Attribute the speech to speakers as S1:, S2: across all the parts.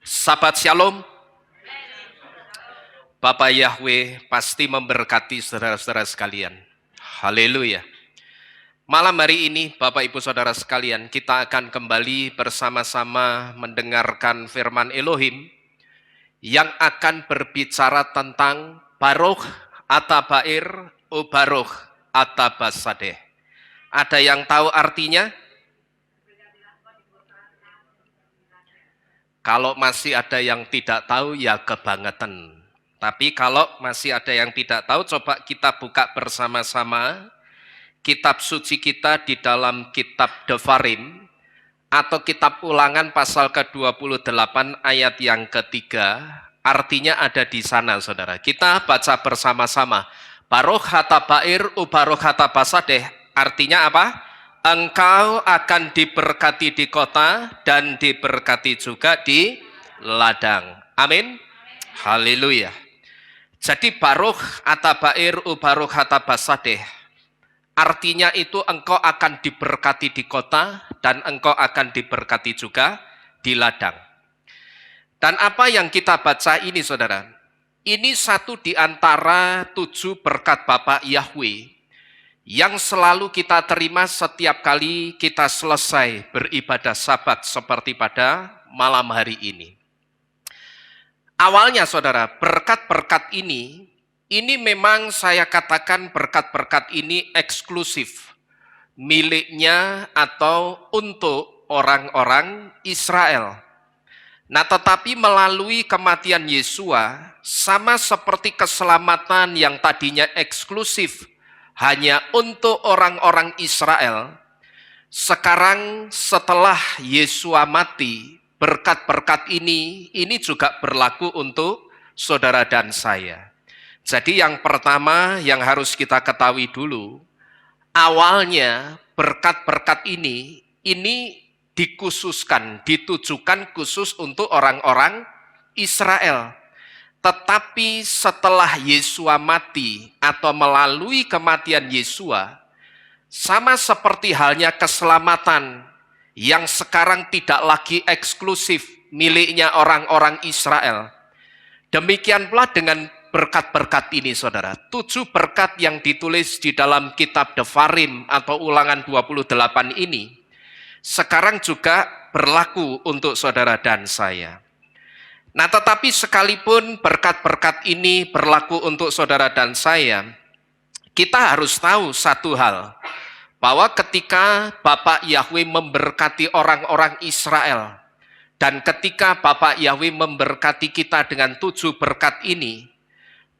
S1: Sahabat Shalom, Bapak Yahweh pasti memberkati saudara-saudara sekalian. Haleluya. Malam hari ini, Bapak Ibu Saudara sekalian, kita akan kembali bersama-sama mendengarkan firman Elohim yang akan berbicara tentang Baruch Atabair Ubaruch Atabasadeh. Ada yang tahu artinya? Kalau masih ada yang tidak tahu, ya kebangetan. Tapi kalau masih ada yang tidak tahu, coba kita buka bersama-sama kitab suci kita di dalam kitab Devarim atau kitab Ulangan pasal ke-28 ayat yang ketiga. Artinya ada di sana, saudara. Kita baca bersama-sama. Baruch hatabair ubaruch hatabasadeh. Artinya apa? Engkau akan diberkati di kota dan diberkati juga di ladang. Amin. Haleluya. Jadi Baruch atabair ubaruch hatabasadeh. Artinya itu engkau akan diberkati di kota dan engkau akan diberkati juga di ladang. Dan apa yang kita baca ini, saudara? Ini satu di antara 7 berkat Bapa Yahweh yang selalu kita terima setiap kali kita selesai beribadah Sabat seperti pada malam hari ini. Awalnya, saudara, berkat-berkat ini memang saya katakan berkat-berkat ini eksklusif miliknya atau untuk orang-orang Israel. Nah, tetapi melalui kematian Yesua, sama seperti keselamatan yang tadinya eksklusif hanya untuk orang-orang Israel, sekarang setelah Yesua mati, berkat-berkat ini juga berlaku untuk saudara dan saya. Jadi yang pertama yang harus kita ketahui dulu, awalnya berkat-berkat ini dikhususkan, ditujukan khusus untuk orang-orang Israel. Tetapi setelah Yesua mati atau melalui kematian Yesua, sama seperti halnya keselamatan yang sekarang tidak lagi eksklusif miliknya orang-orang Israel. Demikian pula dengan berkat-berkat ini, saudara. 7 berkat yang ditulis di dalam kitab Devarim atau Ulangan 28 ini, sekarang juga berlaku untuk saudara dan saya. Nah, tetapi sekalipun berkat-berkat ini berlaku untuk saudara dan saya, kita harus tahu satu hal, bahwa ketika Bapak Yahweh memberkati orang-orang Israel, dan ketika Bapak Yahweh memberkati kita dengan 7 berkat ini,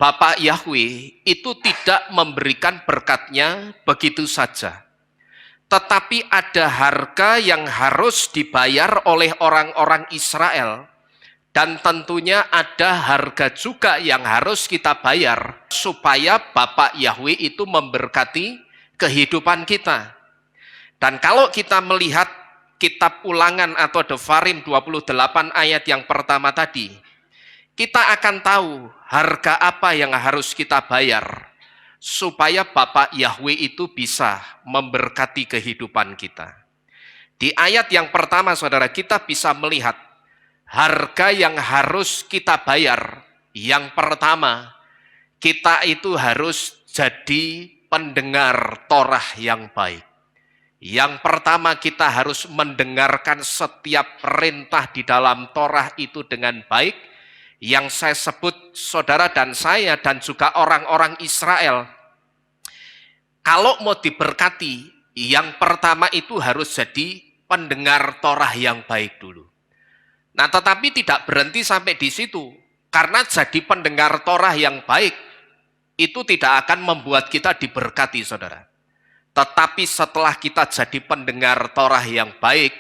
S1: Bapak Yahweh itu tidak memberikan berkatnya begitu saja. Tetapi ada harga yang harus dibayar oleh orang-orang Israel. Dan tentunya ada harga juga yang harus kita bayar supaya Bapak Yahweh itu memberkati kehidupan kita. Dan kalau kita melihat kitab Ulangan atau Devarim 28 ayat yang pertama tadi, kita akan tahu harga apa yang harus kita bayar supaya Bapak Yahweh itu bisa memberkati kehidupan kita. Di ayat yang pertama, saudara, kita bisa melihat harga yang harus kita bayar. Yang pertama, kita itu harus jadi pendengar Torah yang baik. Yang pertama, kita harus mendengarkan setiap perintah di dalam Torah itu dengan baik. Yang saya sebut saudara dan saya dan juga orang-orang Israel, kalau mau diberkati, yang pertama itu harus jadi pendengar Torah yang baik dulu. Nah, tetapi tidak berhenti sampai di situ. Karena jadi pendengar Torah yang baik, itu tidak akan membuat kita diberkati, saudara. Tetapi setelah kita jadi pendengar Torah yang baik,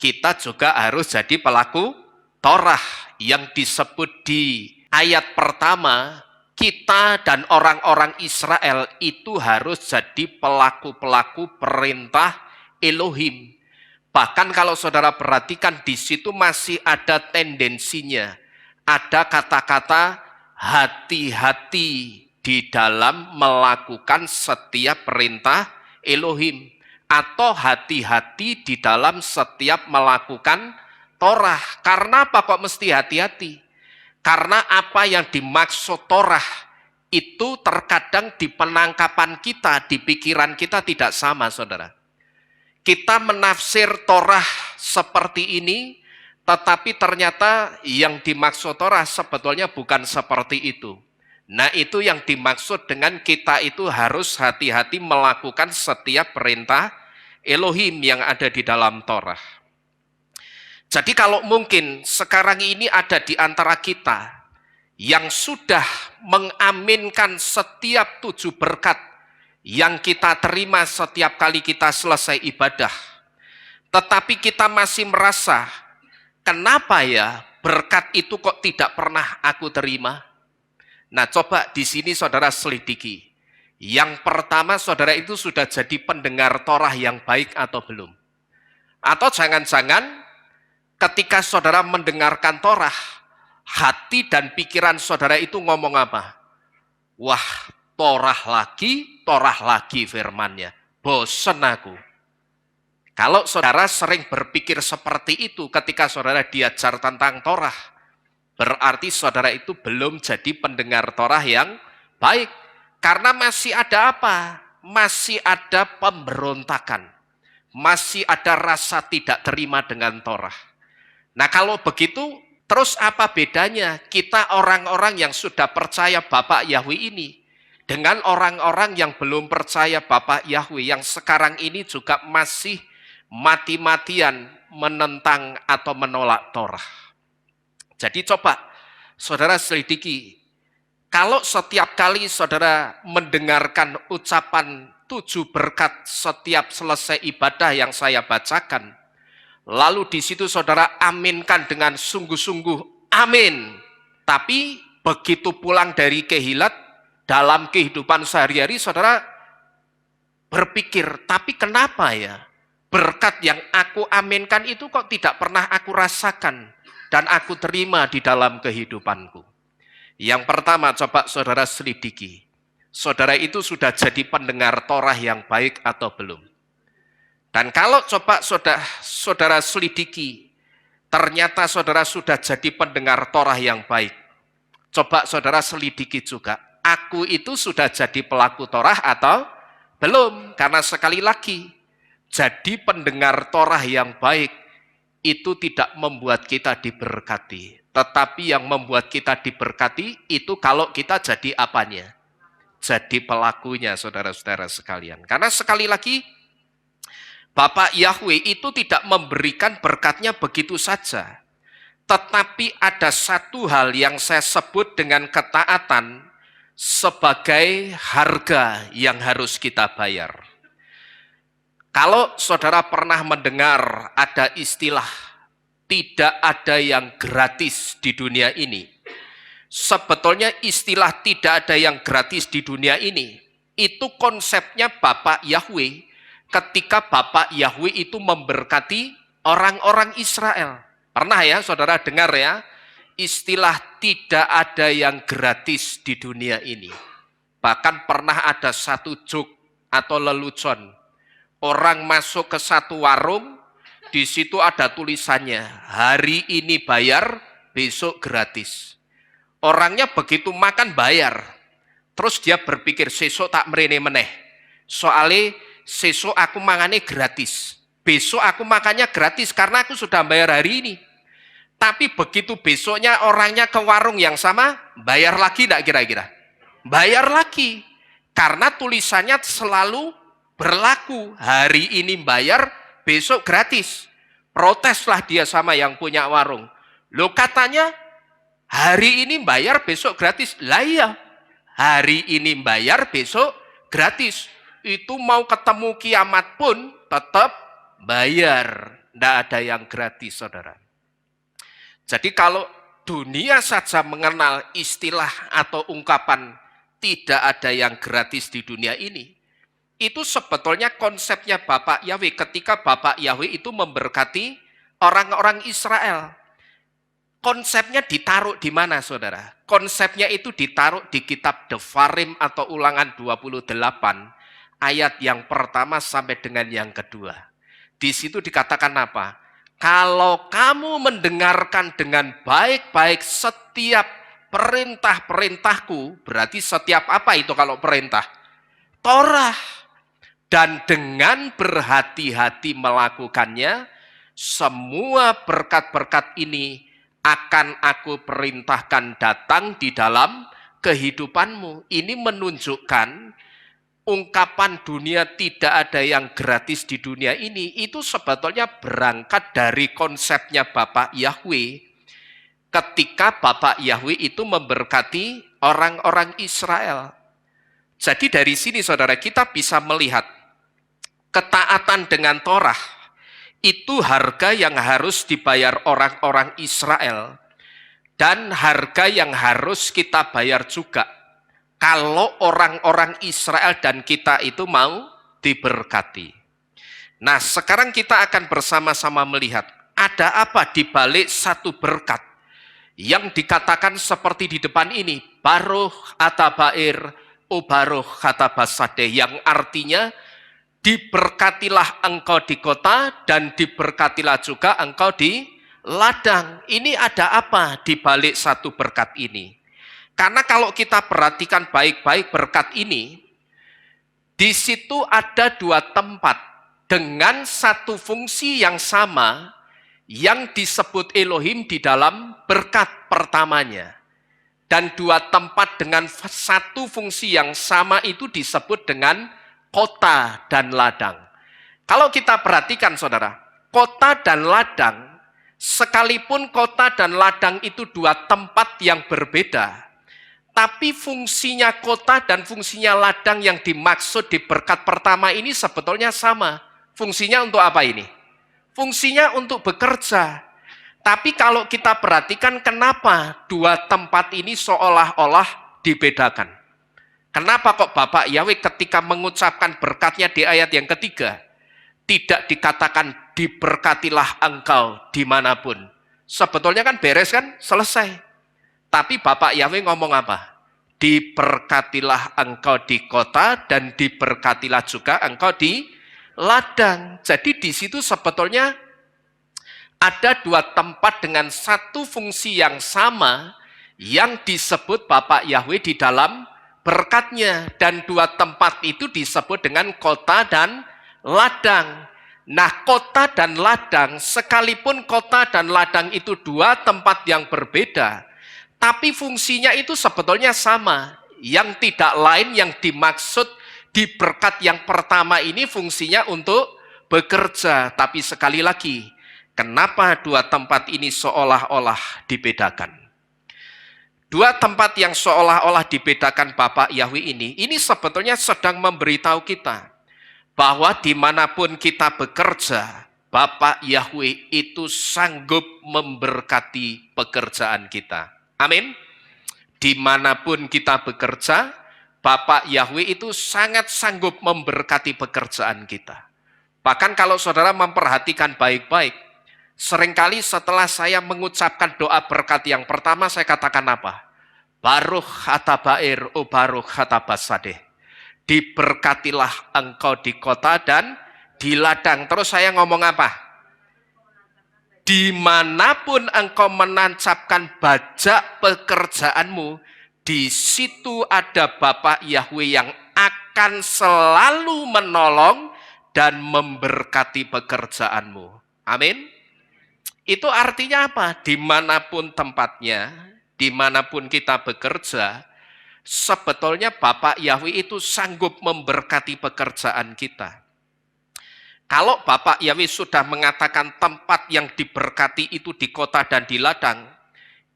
S1: kita juga harus jadi pelaku Torah yang disebut di ayat pertama, kita dan orang-orang Israel itu harus jadi pelaku-pelaku perintah Elohim. Bahkan kalau saudara perhatikan di situ masih ada tendensinya, ada kata-kata hati-hati di dalam melakukan setiap perintah Elohim, atau hati-hati di dalam setiap melakukan Torah. Karena apa kok mesti hati-hati? Karena apa yang dimaksud Torah itu terkadang di penangkapan kita, di pikiran kita tidak sama, saudara. Kita menafsir Torah seperti ini, tetapi ternyata yang dimaksud Torah sebetulnya bukan seperti itu. Nah, itu yang dimaksud dengan kita itu harus hati-hati melakukan setiap perintah Elohim yang ada di dalam Torah. Jadi kalau mungkin sekarang ini ada di antara kita yang sudah mengaminkan setiap 7 berkat yang kita terima setiap kali kita selesai ibadah, tetapi kita masih merasa, kenapa ya berkat itu kok tidak pernah aku terima? Nah, coba di sini saudara selidiki. Yang pertama, saudara itu sudah jadi pendengar Torah yang baik atau belum? Atau jangan-jangan ketika saudara mendengarkan Torah, hati dan pikiran saudara itu ngomong apa? Wah, Torah lagi firmannya. Bosen aku. Kalau saudara sering berpikir seperti itu ketika saudara diajar tentang Torah, berarti saudara itu belum jadi pendengar Torah yang baik. Karena masih ada apa? Masih ada pemberontakan. Masih ada rasa tidak terima dengan Torah. Nah, kalau begitu, terus apa bedanya kita orang-orang yang sudah percaya Bapak Yahweh ini dengan orang-orang yang belum percaya Bapak Yahweh yang sekarang ini juga masih mati-matian menentang atau menolak Torah. Jadi coba saudara selidiki, kalau setiap kali saudara mendengarkan ucapan 7 berkat setiap selesai ibadah yang saya bacakan, lalu di situ saudara aminkan dengan sungguh-sungguh, amin. Tapi begitu pulang dari kehilat, dalam kehidupan sehari-hari saudara berpikir, tapi kenapa ya berkat yang aku aminkan itu kok tidak pernah aku rasakan dan aku terima di dalam kehidupanku. Yang pertama, coba saudara selidiki, saudara itu sudah jadi pendengar Torah yang baik atau belum? Dan kalau coba saudara selidiki, ternyata saudara sudah jadi pendengar Torah yang baik. Coba saudara selidiki juga, aku itu sudah jadi pelaku Torah atau belum? Karena sekali lagi, jadi pendengar Torah yang baik itu tidak membuat kita diberkati. Tetapi yang membuat kita diberkati itu kalau kita jadi apanya? Jadi pelakunya, saudara-saudara sekalian. Karena sekali lagi, Bapak Yahweh itu tidak memberikan berkatnya begitu saja. Tetapi ada satu hal yang saya sebut dengan ketaatan sebagai harga yang harus kita bayar. Kalau saudara pernah mendengar ada istilah tidak ada yang gratis di dunia ini. Sebetulnya istilah tidak ada yang gratis di dunia ini, itu konsepnya Bapak Yahweh ketika Bapak Yahweh itu memberkati orang-orang Israel. Pernah ya saudara dengar ya, istilah tidak ada yang gratis di dunia ini. Bahkan pernah ada satu joke atau lelucon. Orang masuk ke satu warung, di situ ada tulisannya, hari ini bayar, besok gratis. Orangnya begitu makan bayar. Terus dia berpikir, sesok tak merene meneh. Soalnya sesok aku makannya gratis. Besok aku makannya gratis karena aku sudah bayar hari ini. Tapi begitu besoknya orangnya ke warung yang sama, bayar lagi enggak kira-kira? Bayar lagi. Karena tulisannya selalu berlaku, hari ini bayar, besok gratis. Proteslah dia sama yang punya warung. Loh katanya hari ini bayar, besok gratis. Lah iya, hari ini bayar, besok gratis. Itu mau ketemu kiamat pun tetap bayar. Tidak ada yang gratis, saudara. Jadi kalau dunia saja mengenal istilah atau ungkapan tidak ada yang gratis di dunia ini, itu sebetulnya konsepnya Bapak Yahweh ketika Bapak Yahweh itu memberkati orang-orang Israel. Konsepnya ditaruh di mana, saudara? Konsepnya itu ditaruh di kitab Devarim atau Ulangan 28, ayat yang pertama sampai dengan yang kedua. Di situ dikatakan apa? Kalau kamu mendengarkan dengan baik-baik setiap perintah-perintahku, berarti setiap apa itu kalau perintah? Torah. Dan dengan berhati-hati melakukannya, semua berkat-berkat ini akan aku perintahkan datang di dalam kehidupanmu. Ini menunjukkan ungkapan dunia tidak ada yang gratis di dunia ini, itu sebetulnya berangkat dari konsepnya Bapak Yahweh. Ketika Bapak Yahweh itu memberkati orang-orang Israel. Jadi dari sini saudara kita bisa melihat ketaatan dengan Torah itu harga yang harus dibayar orang-orang Israel dan harga yang harus kita bayar juga kalau orang-orang Israel dan kita itu mau diberkati. Nah, sekarang kita akan bersama-sama melihat ada apa di balik satu berkat yang dikatakan seperti di depan ini, Baruch atabair, Baruch katabasadeh, yang artinya diberkatilah engkau di kota dan diberkatilah juga engkau di ladang. Ini ada apa di balik satu berkat ini? Karena kalau kita perhatikan baik-baik berkat ini, di situ ada dua tempat dengan satu fungsi yang sama yang disebut Elohim di dalam berkat pertamanya. Dan dua tempat dengan satu fungsi yang sama itu disebut dengan kota dan ladang. Kalau kita perhatikan saudara, kota dan ladang, sekalipun kota dan ladang itu dua tempat yang berbeda, tapi fungsinya kota dan fungsinya ladang yang dimaksud di berkat pertama ini sebetulnya sama. Fungsinya untuk apa ini? Fungsinya untuk bekerja. Tapi kalau kita perhatikan kenapa dua tempat ini seolah-olah dibedakan. Kenapa kok Bapak Yahweh ketika mengucapkan berkatnya di ayat yang ketiga, tidak dikatakan diberkatilah engkau dimanapun. Sebetulnya kan beres kan, selesai. Tapi Bapak Yahweh ngomong apa? Diberkatilah engkau di kota dan diberkatilah juga engkau di ladang. Jadi di situ sebetulnya ada dua tempat dengan satu fungsi yang sama yang disebut Bapak Yahweh di dalam berkatnya. Dan dua tempat itu disebut dengan kota dan ladang. Nah, kota dan ladang, sekalipun kota dan ladang itu dua tempat yang berbeda, tapi fungsinya itu sebetulnya sama. Yang tidak lain yang dimaksud di berkat yang pertama ini fungsinya untuk bekerja. Tapi sekali lagi, kenapa dua tempat ini seolah-olah dibedakan? Dua tempat yang seolah-olah dibedakan Bapak Yahweh ini sebetulnya sedang memberitahu kita bahwa dimanapun kita bekerja, Bapak Yahweh itu sanggup memberkati pekerjaan kita. Amin. Dimanapun kita bekerja, Bapak Yahweh itu sangat sanggup memberkati pekerjaan kita. Bahkan kalau saudara memperhatikan baik-baik, seringkali setelah saya mengucapkan doa berkat yang pertama, saya katakan apa? Baruch atabair, Baruch atabasadeh. Diberkatilah engkau di kota dan di ladang. Terus saya ngomong apa? Dimanapun engkau menancapkan bajak pekerjaanmu, di situ ada Bapak Yahweh yang akan selalu menolong dan memberkati pekerjaanmu. Amin. Itu artinya apa? Dimanapun tempatnya, dimanapun kita bekerja, sebetulnya Bapak Yahweh itu sanggup memberkati pekerjaan kita. Kalau Bapak Yahweh sudah mengatakan tempat yang diberkati itu di kota dan di ladang,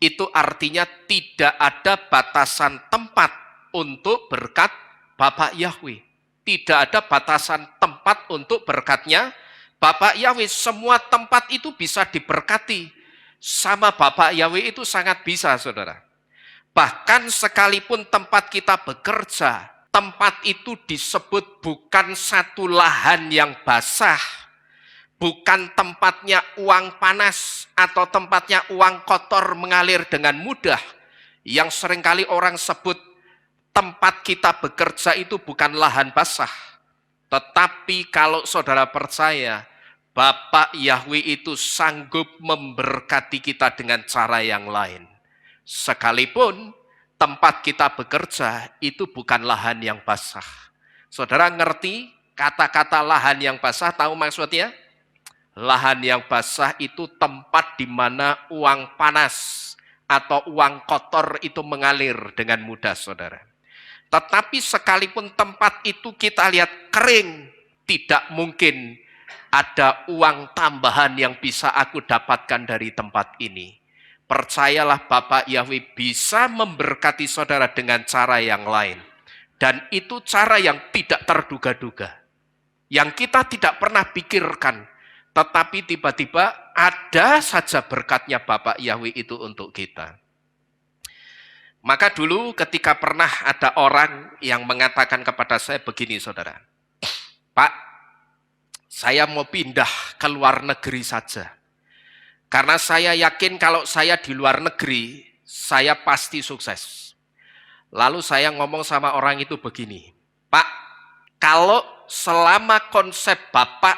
S1: itu artinya tidak ada batasan tempat untuk berkat Bapak Yahweh. Tidak ada batasan tempat untuk berkatnya Bapak Yahweh. Semua tempat itu bisa diberkati. Sama Bapak Yahweh itu sangat bisa, saudara. Bahkan sekalipun tempat kita bekerja, tempat itu disebut bukan satu lahan yang basah, bukan tempatnya uang panas atau tempatnya uang kotor mengalir dengan mudah. Yang seringkali orang sebut tempat kita bekerja itu bukan lahan basah. Tetapi kalau saudara percaya Bapak Yahweh itu sanggup memberkati kita dengan cara yang lain. Sekalipun tempat kita bekerja itu bukan lahan yang basah. Saudara ngerti kata-kata lahan yang basah, tahu maksudnya? Lahan yang basah itu tempat di mana uang panas atau uang kotor itu mengalir dengan mudah, saudara. Tetapi sekalipun tempat itu kita lihat kering, tidak mungkin ada uang tambahan yang bisa aku dapatkan dari tempat ini. Percayalah Bapak Yahweh bisa memberkati saudara dengan cara yang lain. Dan itu cara yang tidak terduga-duga. Yang kita tidak pernah pikirkan. Tetapi tiba-tiba ada saja berkatnya Bapak Yahweh itu untuk kita. Maka dulu ketika pernah ada orang yang mengatakan kepada saya begini, saudara. Pak, saya mau pindah ke luar negeri saja. Karena saya yakin kalau saya di luar negeri, saya pasti sukses. Lalu saya ngomong sama orang itu begini, Pak, kalau selama konsep Bapak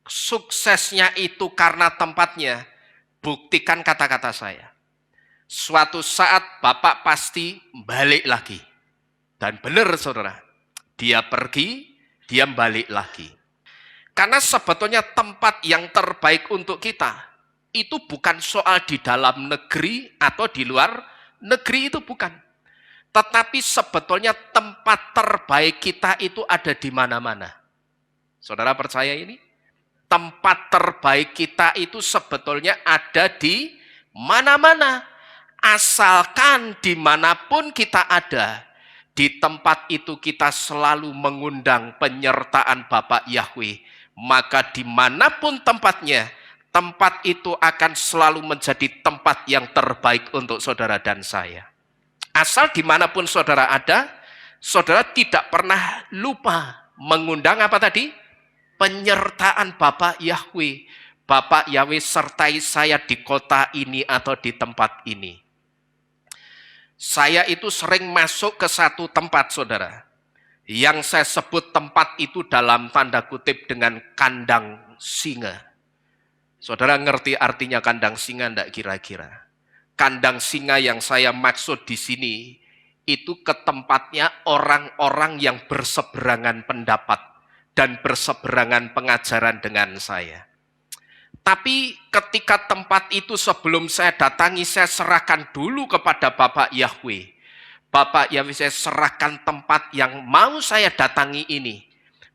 S1: suksesnya itu karena tempatnya, buktikan kata-kata saya. Suatu saat Bapak pasti balik lagi. Dan benar saudara, dia pergi, dia balik lagi. Karena sebetulnya tempat yang terbaik untuk kita, itu bukan soal di dalam negeri atau di luar negeri, itu bukan. Tetapi sebetulnya tempat terbaik kita itu ada di mana-mana. Saudara percaya ini? Tempat terbaik kita itu sebetulnya ada di mana-mana. Asalkan dimanapun kita ada, di tempat itu kita selalu mengundang penyertaan Bapak Yahweh. Maka dimanapun tempatnya, tempat itu akan selalu menjadi tempat yang terbaik untuk saudara dan saya. Asal dimanapun saudara ada, saudara tidak pernah lupa mengundang apa tadi? Penyertaan Bapak Yahweh. Bapak Yahweh sertai saya di kota ini atau di tempat ini. Saya itu sering masuk ke satu tempat, saudara. Yang saya sebut tempat itu dalam tanda kutip dengan kandang singa. Saudara ngerti artinya kandang singa enggak kira-kira? Kandang singa yang saya maksud di sini, itu ke tempatnya orang-orang yang berseberangan pendapat dan berseberangan pengajaran dengan saya. Tapi ketika tempat itu sebelum saya datangi, saya serahkan dulu kepada Bapak Yahweh. Bapak Yahweh, saya serahkan tempat yang mau saya datangi ini.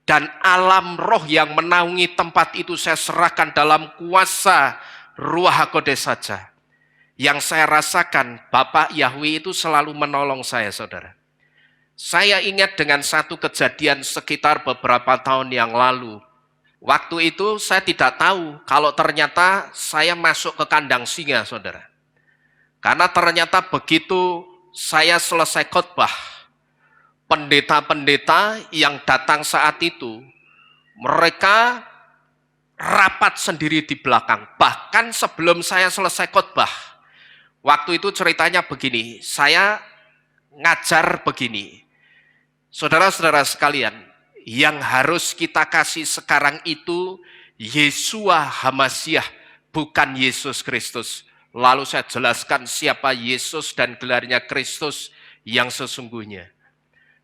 S1: Dan alam roh yang menaungi tempat itu saya serahkan dalam kuasa Ruach HaKodes saja. Yang saya rasakan, Bapak Yahweh itu selalu menolong saya, saudara. Saya ingat dengan satu kejadian sekitar beberapa tahun yang lalu. Waktu itu saya tidak tahu kalau ternyata saya masuk ke kandang singa, saudara. Karena ternyata begitu saya selesai khotbah, pendeta-pendeta yang datang saat itu, mereka rapat sendiri di belakang. Bahkan sebelum saya selesai khotbah, waktu itu ceritanya begini, saya ngajar begini. Saudara-saudara sekalian, yang harus kita kasih sekarang itu Yeshua HaMasyiah, bukan Yesus Kristus. Lalu saya jelaskan siapa Yesus dan gelarnya Kristus yang sesungguhnya.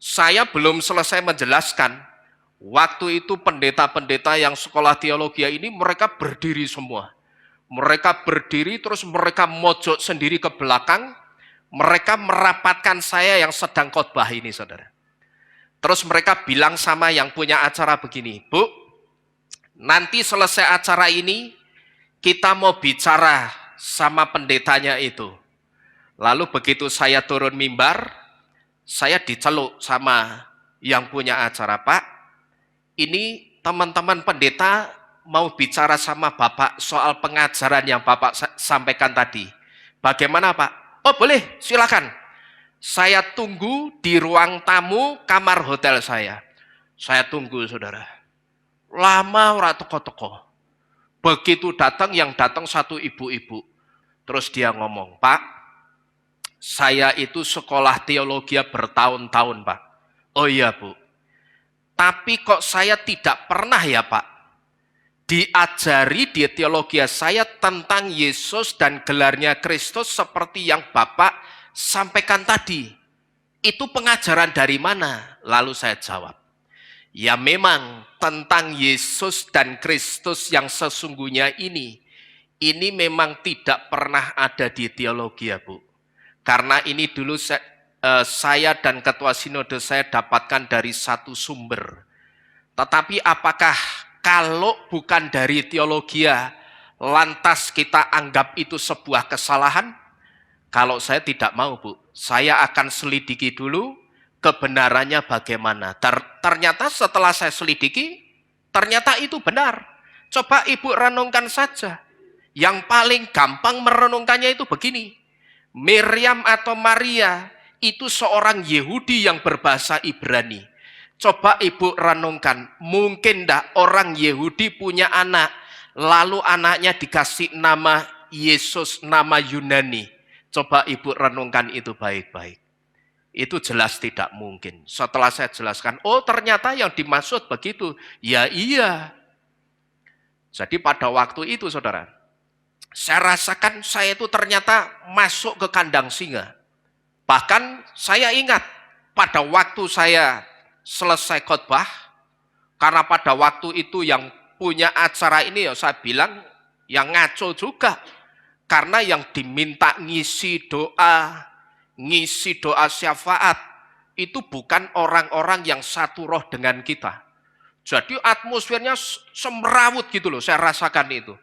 S1: Saya belum selesai menjelaskan, waktu itu pendeta-pendeta yang sekolah teologi ini mereka berdiri semua. Mereka berdiri terus mereka mojok sendiri ke belakang, mereka merapatkan saya yang sedang khotbah ini, saudara. Terus mereka bilang sama yang punya acara begini, Bu, nanti selesai acara ini, kita mau bicara sama pendetanya itu. Lalu begitu saya turun mimbar, saya diceluk sama yang punya acara, Pak, ini teman-teman pendeta mau bicara sama Bapak soal pengajaran yang Bapak sampaikan tadi. Bagaimana, Pak? Oh boleh, silakan. Saya tunggu di ruang tamu kamar hotel saya. Saya tunggu, saudara. Lama ora teko-teko. Begitu datang, yang datang satu ibu-ibu. Terus dia ngomong, Pak, saya itu sekolah teologi bertahun-tahun, Pak. Oh iya, Bu. Tapi kok saya tidak pernah ya, Pak, diajari di teologi saya tentang Yesus dan gelarnya Kristus seperti yang Bapak sampaikan tadi. Itu pengajaran dari mana? Lalu saya jawab, ya memang tentang Yesus dan Kristus yang sesungguhnya ini memang tidak pernah ada di teologi ya Bu. Karena ini dulu saya dan ketua sinode saya dapatkan dari satu sumber. Tetapi apakah kalau bukan dari teologi lantas kita anggap itu sebuah kesalahan? Kalau saya tidak mau Bu, saya akan selidiki dulu kebenarannya bagaimana. Ternyata setelah saya selidiki, ternyata itu benar. Coba Ibu renungkan saja. Yang paling gampang merenungkannya itu begini. Miriam atau Maria itu seorang Yahudi yang berbahasa Ibrani. Coba Ibu renungkan, mungkin enggak orang Yahudi punya anak, lalu anaknya dikasih nama Yesus, nama Yunani. Coba Ibu renungkan itu baik-baik. Itu jelas tidak mungkin. Setelah saya jelaskan, oh ternyata yang dimaksud begitu. Ya iya. Jadi pada waktu itu saudara, saya rasakan saya itu ternyata masuk ke kandang singa. Bahkan saya ingat pada waktu saya selesai khotbah, karena pada waktu itu yang punya acara ini ya saya bilang yang ngaco juga. Karena yang diminta ngisi doa syafaat, itu bukan orang-orang yang satu roh dengan kita. Jadi atmosfernya semrawut gitu loh, saya rasakan itu.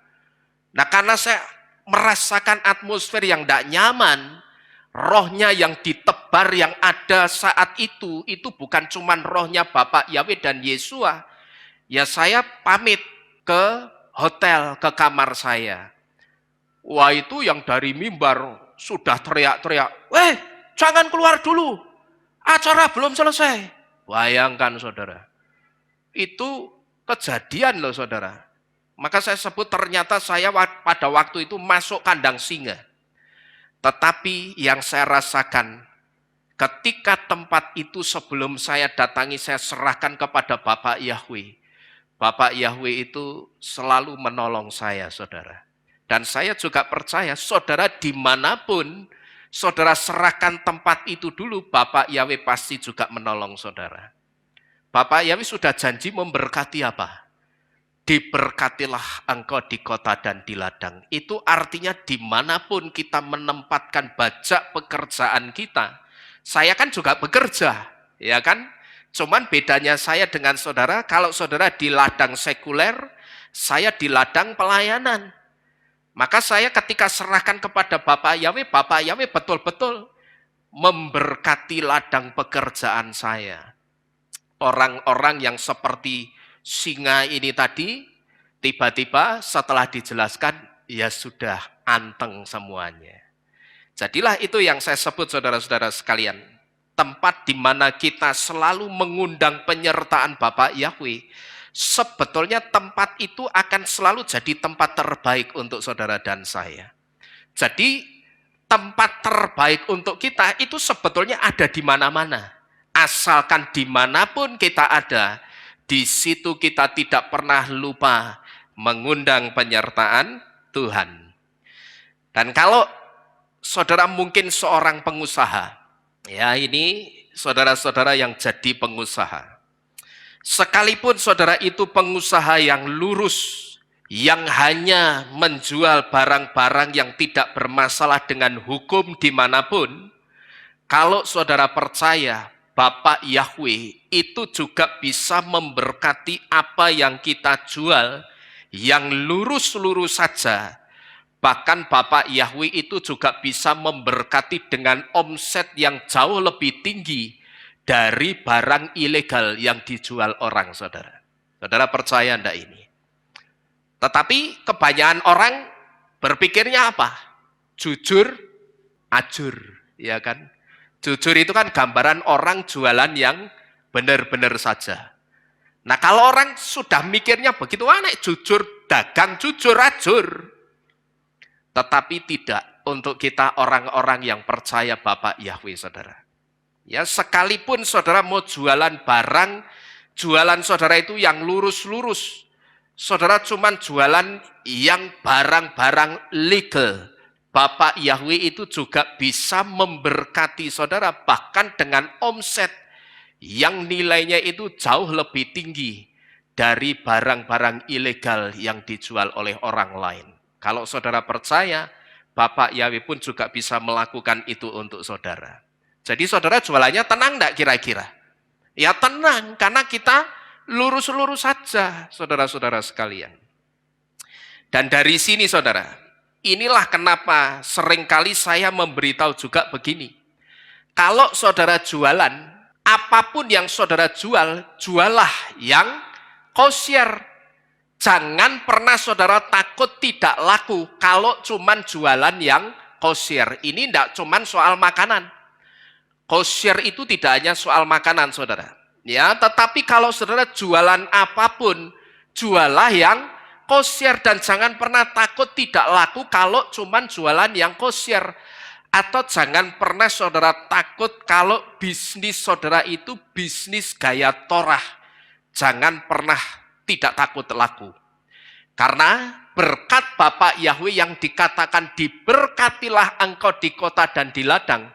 S1: Nah karena saya merasakan atmosfer yang tidak nyaman, rohnya yang ditebar yang ada saat itu bukan cuman rohnya Bapak Yahweh dan Yesua. Ya saya pamit ke hotel, ke kamar saya. Wah itu yang dari mimbar sudah teriak-teriak, jangan keluar dulu, acara belum selesai. Bayangkan saudara, itu kejadian loh saudara. Maka saya sebut ternyata saya pada waktu itu masuk kandang singa. Tetapi yang saya rasakan, ketika tempat itu sebelum saya datangi, saya serahkan kepada Bapak Yahweh. Bapak Yahweh itu selalu menolong saya saudara. Dan saya juga percaya, saudara dimanapun, saudara serahkan tempat itu dulu, Bapak Yahweh pasti juga menolong saudara. Bapak Yahweh sudah janji memberkati apa? Diberkatilah engkau di kota dan di ladang. Itu artinya dimanapun kita menempatkan bajak pekerjaan kita. Saya kan juga bekerja, ya kan? Cuman bedanya saya dengan saudara, kalau saudara di ladang sekuler, saya di ladang pelayanan. Maka saya ketika serahkan kepada Bapak Yahweh betul-betul memberkati ladang pekerjaan saya. Orang-orang yang seperti singa ini tadi, tiba-tiba setelah dijelaskan, ya sudah anteng semuanya. Jadilah itu yang saya sebut saudara-saudara sekalian. Tempat di mana kita selalu mengundang penyertaan Bapak Yahweh, sebetulnya tempat itu akan selalu jadi tempat terbaik untuk saudara dan saya. Jadi tempat terbaik untuk kita itu sebetulnya ada di mana-mana. Asalkan dimanapun kita ada, di situ kita tidak pernah lupa mengundang penyertaan Tuhan. Dan kalau saudara mungkin seorang pengusaha, ya ini saudara-saudara yang jadi pengusaha. Sekalipun saudara itu pengusaha yang lurus, yang hanya menjual barang-barang yang tidak bermasalah dengan hukum dimanapun, kalau saudara percaya Bapak Yahweh itu juga bisa memberkati apa yang kita jual, yang lurus-lurus saja. Bahkan Bapak Yahweh itu juga bisa memberkati dengan omset yang jauh lebih tinggi dari barang ilegal yang dijual orang, saudara. Saudara percaya enggak ini? Tetapi kebanyakan orang berpikirnya apa? Jujur, ajur, ya kan? Jujur itu kan gambaran orang jualan yang benar-benar saja. Nah kalau orang sudah mikirnya begitu, aneh jujur, dagang jujur, ajur. Tetapi tidak untuk kita orang-orang yang percaya Bapak Yahweh, saudara. Ya sekalipun saudara mau jualan barang, jualan saudara itu yang lurus-lurus. saudara cuman jualan yang barang-barang legal, Bapak Yahweh itu juga bisa memberkati saudara bahkan dengan omset yang nilainya itu jauh lebih tinggi dari barang-barang ilegal yang dijual oleh orang lain. Kalau saudara percaya, Bapak Yahweh pun juga bisa melakukan itu untuk saudara. Jadi saudara jualannya tenang enggak kira-kira? Ya tenang, karena kita lurus-lurus saja, saudara-saudara sekalian. Dan dari sini saudara, inilah kenapa seringkali saya memberitahu juga begini. Kalau saudara jualan, apapun yang saudara jual, jualah yang kosher. Jangan pernah saudara takut tidak laku kalau cuman jualan yang kosher. Ini tidak cuman soal makanan. Kosher itu tidak hanya soal makanan saudara. Ya, tetapi kalau saudara jualan apapun, jualah yang kosher dan jangan pernah takut tidak laku kalau cuman jualan yang kosher. Atau jangan pernah saudara takut kalau bisnis saudara itu bisnis gaya Torah. Jangan pernah tidak takut laku. Karena berkat Bapak Yahweh yang dikatakan diberkatilah engkau di kota dan di ladang,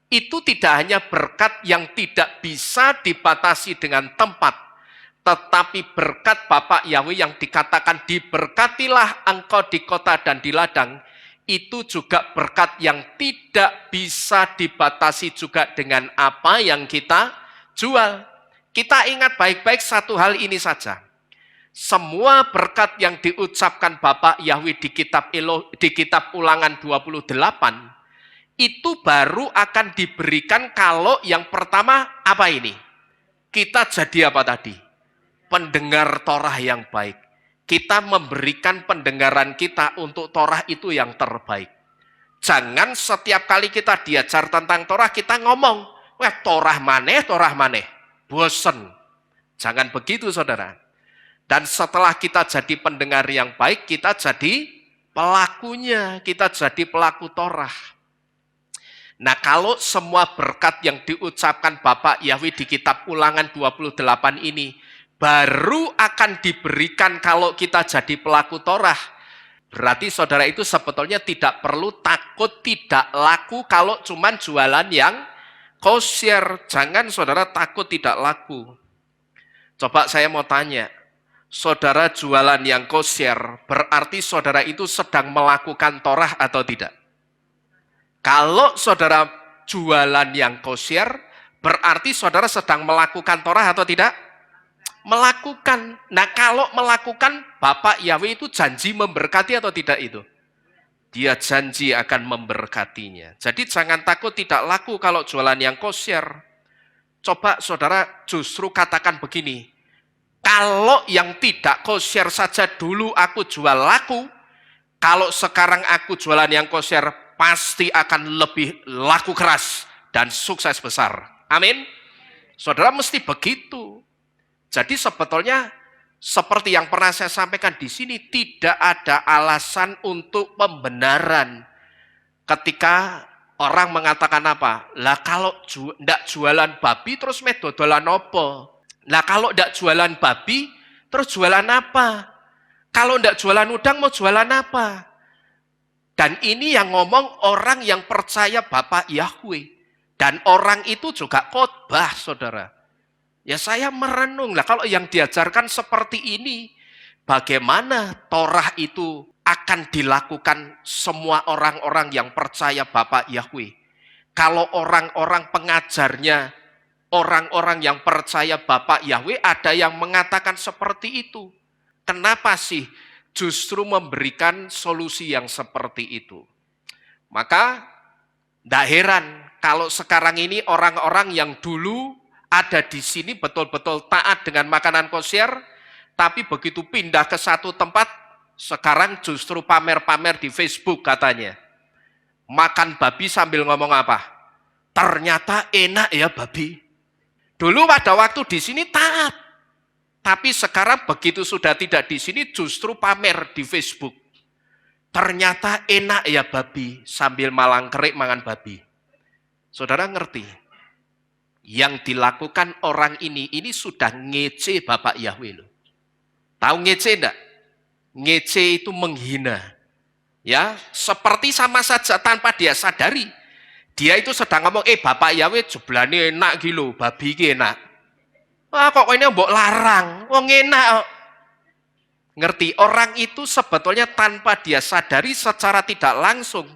S1: itu tidak hanya berkat yang tidak bisa dibatasi dengan tempat, tetapi berkat Bapak Yahweh yang dikatakan diberkatilah engkau di kota dan di ladang, itu juga berkat yang tidak bisa dibatasi juga dengan apa yang kita jual. Kita ingat baik-baik satu hal ini saja. Semua berkat yang diucapkan Bapak Yahweh di kitab Ulangan 28, itu baru akan diberikan kalau yang pertama apa ini? Kita jadi apa tadi? Pendengar Torah yang baik. Kita memberikan pendengaran kita untuk Torah itu yang terbaik. Jangan setiap kali kita diajar tentang Torah, kita ngomong, wah Torah maneh. Bosen. Jangan begitu saudara. Dan setelah kita jadi pendengar yang baik, kita jadi pelakunya. Kita jadi pelaku Torah. Nah kalau semua berkat yang diucapkan Bapak Yahweh di kitab Ulangan 28 ini, baru akan diberikan kalau kita jadi pelaku Torah. Berarti saudara itu sebetulnya tidak perlu takut tidak laku kalau cuman jualan yang kosher. Jangan saudara takut tidak laku. Coba saya mau tanya, saudara jualan yang kosher, berarti saudara itu sedang melakukan Torah atau tidak? Kalau saudara jualan yang kosher, berarti saudara sedang melakukan Torah atau tidak? Melakukan. Nah kalau melakukan, Bapak Yahweh itu janji memberkati atau tidak itu? Dia janji akan memberkatinya. Jadi jangan takut tidak laku kalau jualan yang kosher. Coba saudara justru katakan begini, kalau yang tidak kosher saja dulu aku jual laku, kalau sekarang aku jualan yang kosher pasti akan lebih laku keras dan sukses besar. Amin. Saudara mesti begitu. Jadi sebetulnya seperti yang pernah saya sampaikan di sini, tidak ada alasan untuk pembenaran. Ketika orang mengatakan apa? Lah kalau ndak jualan babi terus dodolan apa? Lah kalau ndak jualan babi terus jualan apa? Kalau ndak jualan udang mau jualan apa? Dan ini yang ngomong orang yang percaya Bapak Yahweh. Dan orang itu juga khotbah saudara. Ya saya merenung lah kalau yang diajarkan seperti ini, bagaimana Torah itu akan dilakukan semua orang-orang yang percaya Bapak Yahweh. Kalau orang-orang pengajarnya, orang-orang yang percaya Bapak Yahweh, ada yang mengatakan seperti itu. Kenapa sih justru memberikan solusi yang seperti itu? Maka tidak heran kalau sekarang ini orang-orang yang dulu ada di sini betul-betul taat dengan makanan kosher, tapi begitu pindah ke satu tempat, sekarang justru pamer-pamer di Facebook katanya. Makan babi sambil ngomong apa? Ternyata enak ya babi. Dulu pada waktu di sini taat, tapi sekarang begitu sudah tidak di sini justru pamer di Facebook. Ternyata enak ya babi, sambil malang kerik mangan babi. Saudara ngerti? Yang dilakukan orang ini sudah ngece Bapak Yahweh loh. Tahu ngece enggak? Ngece itu menghina. Ya, seperti sama saja tanpa dia sadari. Dia itu sedang ngomong, Bapak Yahweh jeblane enak gitu, babi ki enak. Kok ini mbok larang, wong enak. Ngerti, orang itu sebetulnya tanpa dia sadari secara tidak langsung,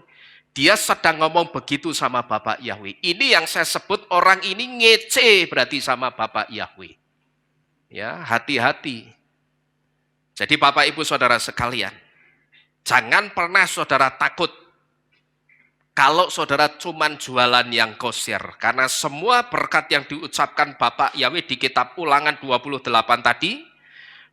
S1: dia sedang ngomong begitu sama Bapak Yahweh. Ini yang saya sebut orang ini ngece berarti sama Bapak Yahweh. Ya, hati-hati. Jadi Bapak Ibu Saudara sekalian, jangan pernah saudara takut kalau saudara cuman jualan yang kosher. Karena semua berkat yang diucapkan Bapak Yahweh di kitab Ulangan 28 tadi,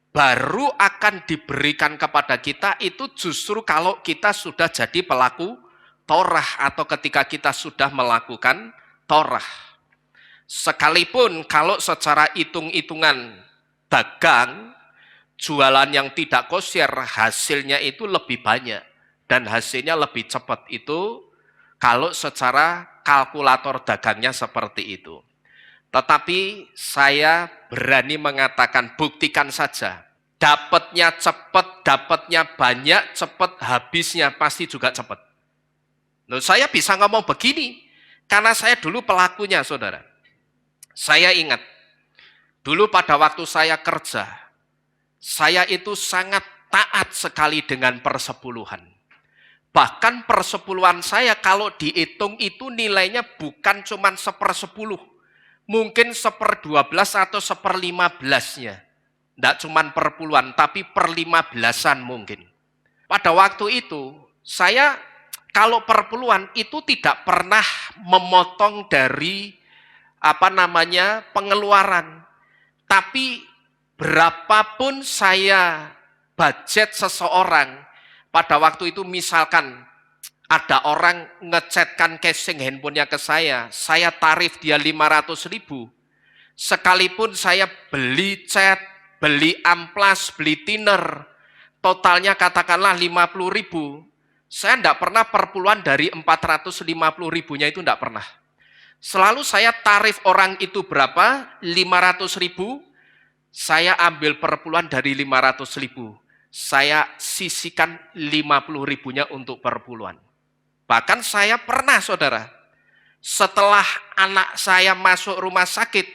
S1: baru akan diberikan kepada kita itu justru kalau kita sudah jadi pelaku Torah atau ketika kita sudah melakukan Torah. Sekalipun kalau secara hitung-hitungan dagang, jualan yang tidak kosher hasilnya itu lebih banyak dan hasilnya lebih cepat itu kalau secara kalkulator dagangnya seperti itu. Tetapi saya berani mengatakan buktikan saja. Dapatnya cepat, dapatnya banyak, cepat, habisnya pasti juga cepat. Loh, saya bisa ngomong begini karena saya dulu pelakunya, saudara. Saya ingat, dulu pada waktu saya kerja, saya itu sangat taat sekali dengan persepuluhan. Bahkan persepuluhan saya kalau dihitung itu nilainya bukan cuma 1/10, mungkin 1/12 atau 1/15-nya. Tidak cuma per puluhan, tapi per 15-an mungkin. Pada waktu itu, saya kalau per puluhan itu tidak pernah memotong dari pengeluaran. Tapi berapapun saya budget seseorang, pada waktu itu misalkan ada orang ngechatkan casing handphonenya ke saya tarif dia 500.000. Sekalipun saya beli cat, beli amplas, beli thinner, totalnya katakanlah 50.000, saya tidak pernah perpuluhan dari 450.000-nya itu tidak pernah. Selalu saya tarif orang itu berapa, 500.000, saya ambil perpuluhan dari 500.000. Saya sisihkan 50.000-nya untuk perpuluhan. Bahkan saya pernah, saudara, setelah anak saya masuk rumah sakit,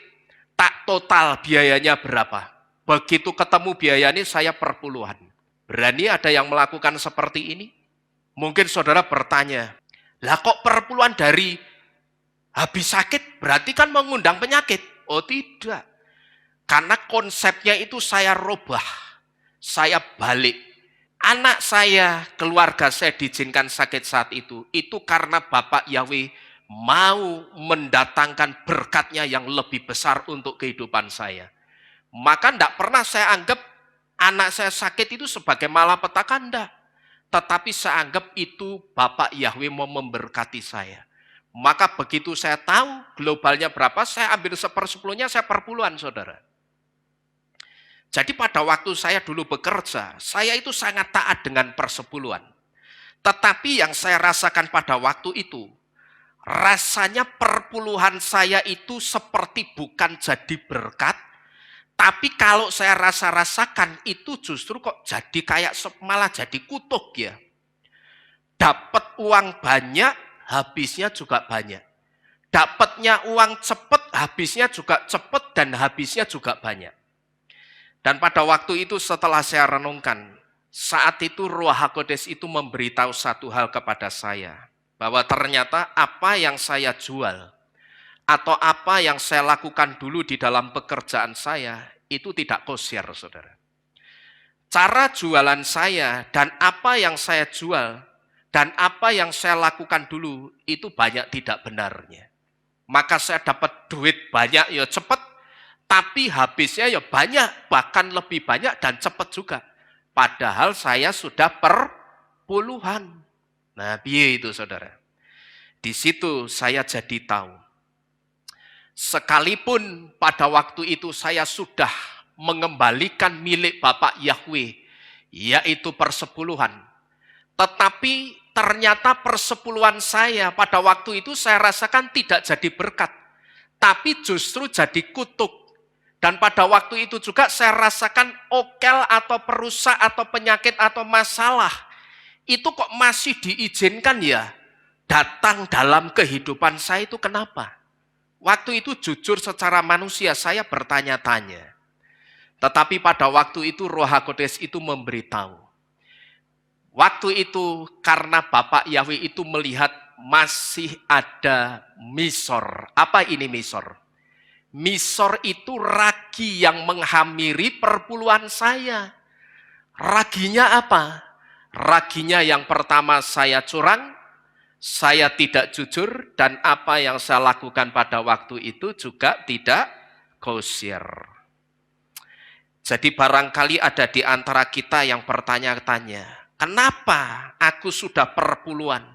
S1: tak total biayanya berapa. Begitu ketemu biayanya saya perpuluhan. Berani ada yang melakukan seperti ini? Mungkin saudara bertanya, lah kok perpuluhan dari habis sakit berarti kan mengundang penyakit? Oh tidak. Karena konsepnya itu saya rubah. Saya balik. Anak saya, keluarga saya diizinkan sakit saat itu karena Bapak Yahweh mau mendatangkan berkatnya yang lebih besar untuk kehidupan saya. Maka tidak pernah saya anggap anak saya sakit itu sebagai malapetaka, enggak. Tetapi saya anggap itu Bapak Yahweh mau memberkati saya. Maka begitu saya tahu globalnya berapa, saya ambil 1/10-nya, saya perpuluhan, saudara. Jadi pada waktu saya dulu bekerja, saya itu sangat taat dengan persepuluhan. Tetapi yang saya rasakan pada waktu itu, rasanya perpuluhan saya itu seperti bukan jadi berkat, tapi kalau saya rasakan itu justru kok jadi kayak malah jadi kutuk ya. Dapat uang banyak, habisnya juga banyak. Dapatnya uang cepat, habisnya juga cepat dan habisnya juga banyak. Dan pada waktu itu setelah saya renungkan, saat itu Ruach HaKodes itu memberitahu satu hal kepada saya, bahwa ternyata apa yang saya jual, atau apa yang saya lakukan dulu di dalam pekerjaan saya, itu tidak kosher, saudara. Cara jualan saya dan apa yang saya jual, dan apa yang saya lakukan dulu, itu banyak tidak benarnya. Maka saya dapat duit banyak ya cepat, tapi habisnya ya banyak, bahkan lebih banyak dan cepat juga. Padahal saya sudah perpuluhan. Nah, piye itu saudara? Di situ saya jadi tahu. Sekalipun pada waktu itu saya sudah mengembalikan milik Bapak Yahweh, yaitu persepuluhan. Tetapi ternyata persepuluhan saya pada waktu itu saya rasakan tidak jadi berkat, tapi justru jadi kutuk. Dan pada waktu itu juga saya rasakan okel atau perusak atau penyakit atau masalah itu kok masih diizinkan ya datang dalam kehidupan saya itu kenapa? Waktu itu jujur secara manusia saya bertanya-tanya. Tetapi pada waktu itu Roh HaKudes itu memberitahu. Waktu itu karena Bapak Yahweh itu melihat masih ada misor. Apa ini misor? Misor itu ragi yang menghamiri perpuluhan saya. Raginya apa? Raginya yang pertama saya curang, saya tidak jujur, dan apa yang saya lakukan pada waktu itu juga tidak kosher. Jadi barangkali ada di antara kita yang bertanya-tanya, kenapa aku sudah perpuluhan,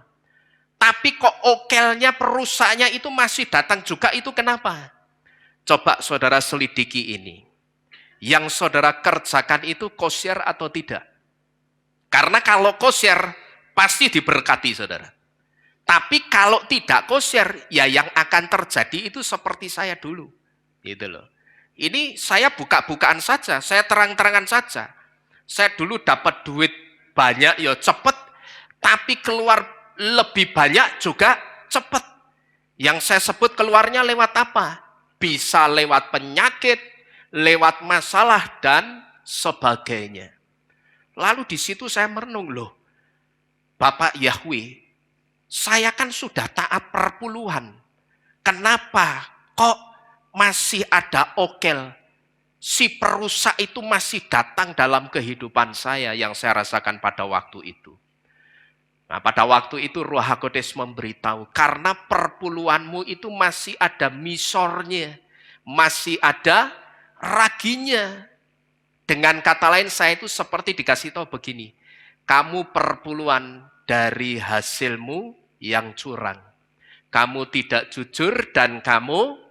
S1: tapi kok okelnya perusaknya itu masih datang juga, itu kenapa? Coba saudara selidiki ini. Yang saudara kerjakan itu kosher atau tidak? Karena kalau kosher, pasti diberkati saudara. Tapi kalau tidak kosher, ya yang akan terjadi itu seperti saya dulu. Gitu loh. Ini saya buka-bukaan saja, saya terang-terangan saja. Saya dulu dapat duit banyak ya cepet, tapi keluar lebih banyak juga cepet. Yang saya sebut keluarnya lewat apa? Bisa lewat penyakit, lewat masalah, dan sebagainya. Lalu di situ saya merenung, loh, Bapak Yahweh, saya kan sudah taat perpuluhan. Kenapa kok masih ada okel? Si perusak itu masih datang dalam kehidupan saya yang saya rasakan pada waktu itu. Nah, pada waktu itu Roh HaKudes memberitahu, karena perpuluhanmu itu masih ada misornya, masih ada raginya. Dengan kata lain, saya itu seperti dikasih tahu begini, kamu perpuluhan dari hasilmu yang curang. Kamu tidak jujur dan kamu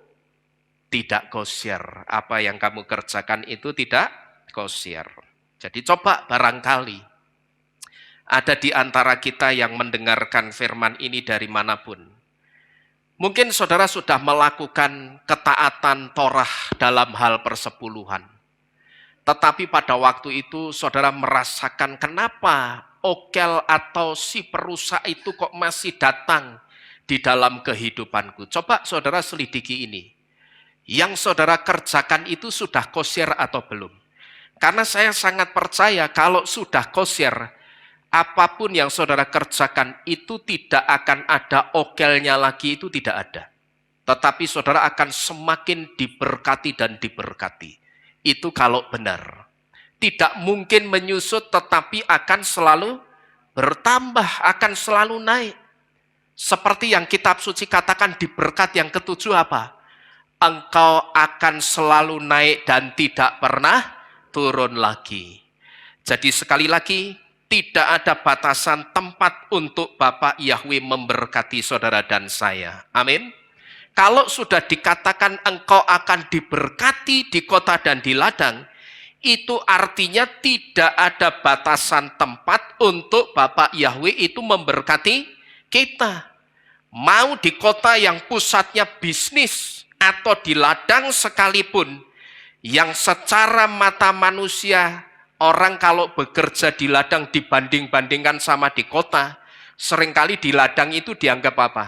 S1: tidak kosher. Apa yang kamu kerjakan itu tidak kosher. Jadi coba barangkali ada di antara kita yang mendengarkan firman ini dari manapun. Mungkin saudara sudah melakukan ketaatan Torah dalam hal persepuluhan. Tetapi pada waktu itu saudara merasakan kenapa okel atau si perusak itu kok masih datang di dalam kehidupanku. Coba saudara selidiki ini. Yang saudara kerjakan itu sudah kosher atau belum? Karena saya sangat percaya kalau sudah kosher, apapun yang saudara kerjakan itu tidak akan ada okelnya lagi, itu tidak ada. Tetapi saudara akan semakin diberkati dan diberkati. Itu kalau benar. Tidak mungkin menyusut tetapi akan selalu bertambah, akan selalu naik. Seperti yang kitab suci katakan di berkat yang ketujuh apa? Engkau akan selalu naik dan tidak pernah turun lagi. Jadi sekali lagi, tidak ada batasan tempat untuk Bapak Yahweh memberkati saudara dan saya. Amin. Kalau sudah dikatakan engkau akan diberkati di kota dan di ladang, itu artinya tidak ada batasan tempat untuk Bapak Yahweh itu memberkati kita. Mau di kota yang pusatnya bisnis atau di ladang sekalipun, yang secara mata manusia, orang kalau bekerja di ladang dibanding-bandingkan sama di kota, seringkali di ladang itu dianggap apa?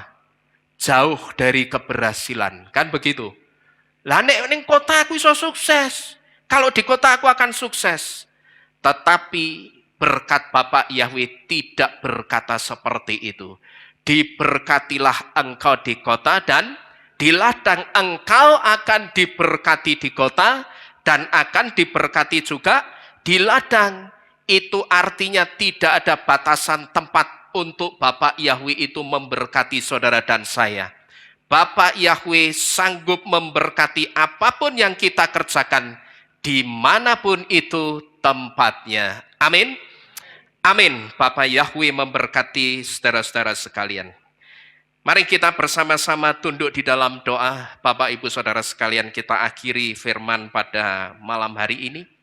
S1: Jauh dari keberhasilan, kan begitu? Lah nek ning kota aku iso sukses. Kalau di kota aku akan sukses. Tetapi berkat Bapak Yahweh tidak berkata seperti itu. Diberkatilah engkau di kota dan di ladang, engkau akan diberkati di kota dan akan diberkati juga di ladang. Itu artinya tidak ada batasan tempat untuk Bapak Yahweh itu memberkati saudara dan saya. Bapak Yahweh sanggup memberkati apapun yang kita kerjakan, dimanapun itu tempatnya. Amin. Amin. Bapak Yahweh memberkati saudara-saudara sekalian. Mari kita bersama-sama tunduk di dalam doa. Bapak Ibu Saudara sekalian, kita akhiri firman pada malam hari ini.